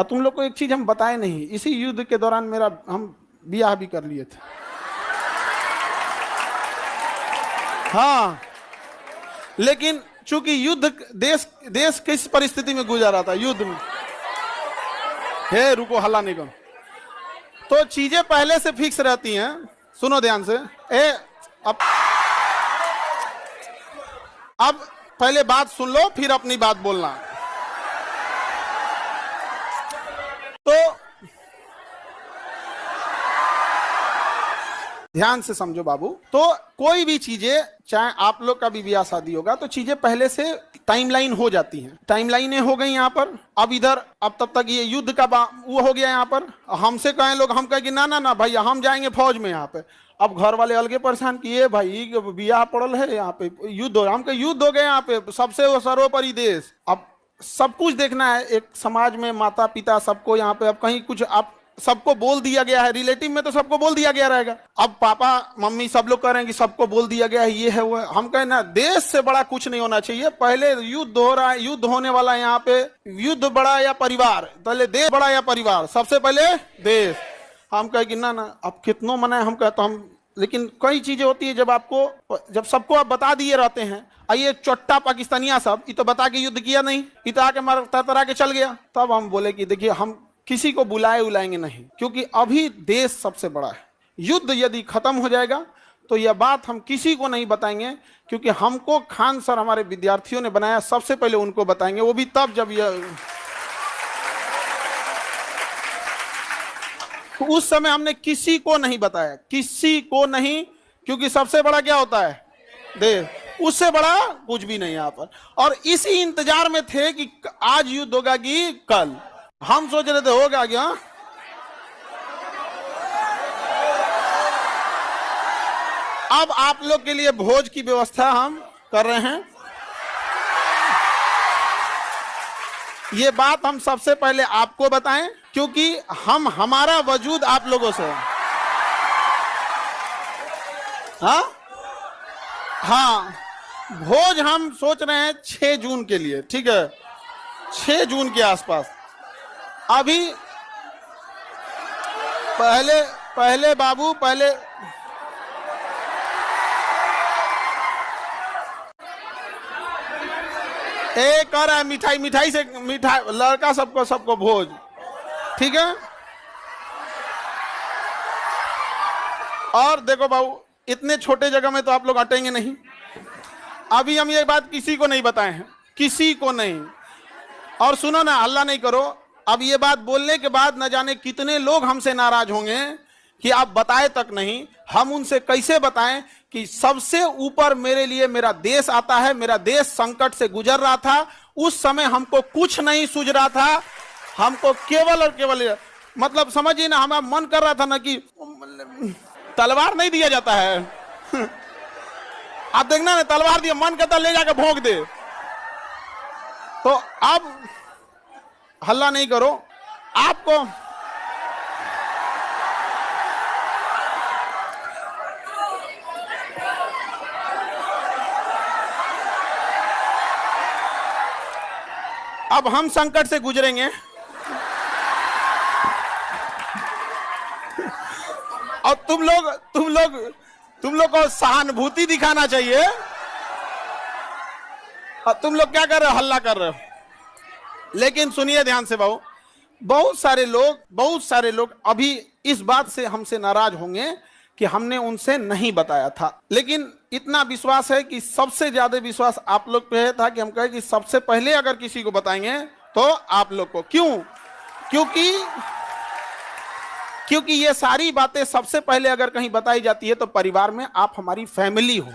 और तुम लोग को एक चीज हम बताए नहीं, इसी युद्ध के दौरान हम ब्याह भी कर लिए थे। हाँ, लेकिन चूंकि युद्ध देश किस परिस्थिति में गुजर रहा था, युद्ध में। हे रुको, हल्ला नहीं करो। तो चीजें पहले से फिक्स रहती हैं, सुनो ध्यान से। अब पहले बात सुन लो, फिर अपनी बात बोलना। तो ध्यान से समझो बाबू। तो कोई भी चीजें, चाहे आप लोग का भी ब्याह शादी होगा, तो चीजें पहले से टाइमलाइन हो जाती हैं। टाइमलाइनें हो गई यहाँ पर। अब इधर, अब तब तक ये युद्ध का वो हो गया यहाँ पर। हमसे कहें लोग, हम कहें कि ना ना ना भैया, हम जाएंगे फौज में यहाँ पे। अब घर वाले अलगे परेशान किए, भाई ब्याह पड़ल है यहाँ पे, युद्ध हो, हम कहे युद्ध हो गए यहाँ पे, सबसे सर्वोपरि देश। अब सब कुछ देखना है एक समाज में, माता पिता सबको यहाँ पे। अब कहीं कुछ आप सबको बोल दिया गया है, रिलेटिव में तो सबको बोल दिया गया रहेगा। अब पापा मम्मी सब लोग कह रहे हैं कि सबको बोल दिया गया है, ये है वो है। हम कहें ना, देश से बड़ा कुछ नहीं होना चाहिए। पहले युद्ध हो रहा है, युद्ध होने वाला है यहाँ पे। युद्ध बड़ा या परिवार, पहले देश बड़ा या परिवार, सबसे पहले देश। हम कहे कि ना ना, अब कितनों मनाए, हम कहते हम। लेकिन कई चीजें होती है जब सबको आप बता दिए रहते हैं। ये चोट्टा पाकिस्तानिया सब, ये तो बता के युद्ध किया नहीं, ये तो आके मार तरा के चल गया। तब हम बोले कि देखिए, हम किसी को बुलाएंगे नहीं, क्योंकि अभी देश सबसे बड़ा है। युद्ध यदि खत्म हो जाएगा तो यह बात हम किसी को नहीं बताएंगे, क्योंकि हमको खान सर हमारे विद्यार्थियों ने बनाया, सबसे पहले उनको बताएंगे, वो भी तब जब यह। उस समय हमने किसी को नहीं बताया, किसी को नहीं, क्योंकि सबसे बड़ा क्या होता है, देश। उससे बड़ा कुछ भी नहीं यहाँ पर। और इसी इंतजार में थे कि आज युद्ध होगा कि कल। हम सोच रहे थे होगा क्या। अब आप लोग के लिए भोज की व्यवस्था हम कर रहे हैं। ये बात हम सबसे पहले आपको बताएं, क्योंकि हमारा वजूद आप लोगों से है। हाँ, भोज हम सोच रहे हैं 6 जून के लिए, ठीक है, 6 जून के आसपास। अभी पहले बाबू, पहले एक और है, मिठाई से लड़का सबको भोज, ठीक है। और देखो बाबू, इतने छोटे जगह में तो आप लोग अटेंगे नहीं। अभी हम ये बात किसी को नहीं बताए हैं, किसी को नहीं। और सुनो ना, हल्ला नहीं करो। अब ये बात बोलने के बाद न जाने कितने लोग हमसे नाराज होंगे कि आप बताए तक नहीं। हम उनसे कैसे बताएं कि सबसे ऊपर मेरे लिए मेरा देश आता है। मेरा देश संकट से गुजर रहा था, उस समय हमको कुछ नहीं सूझ रहा था। हमको केवल और केवल, मतलब समझिए ना, हमारा मन कर रहा था ना कि तलवार नहीं दिया जाता है। आप देखना ना, तलवार दिया, मन करता ले जाकर भोंक दे। तो अब हल्ला नहीं करो। आपको अब हम संकट से गुजरेंगे, और तुम लोग को सहानुभूति दिखाना चाहिए। और तुम लोग क्या कर रहे हो, हल्ला कर रहे हो। लेकिन सुनिए ध्यान से बाबू, बहुत सारे लोग अभी इस बात से हमसे नाराज होंगे कि हमने उनसे नहीं बताया था। लेकिन इतना विश्वास है कि सबसे ज्यादा विश्वास आप लोग पे था कि हम कहे कि सबसे पहले अगर किसी को बताएंगे तो आप लोग को। क्यों? क्योंकि ये सारी बातें सबसे पहले अगर कहीं बताई जाती है तो परिवार में आप हमारी फैमिली हो।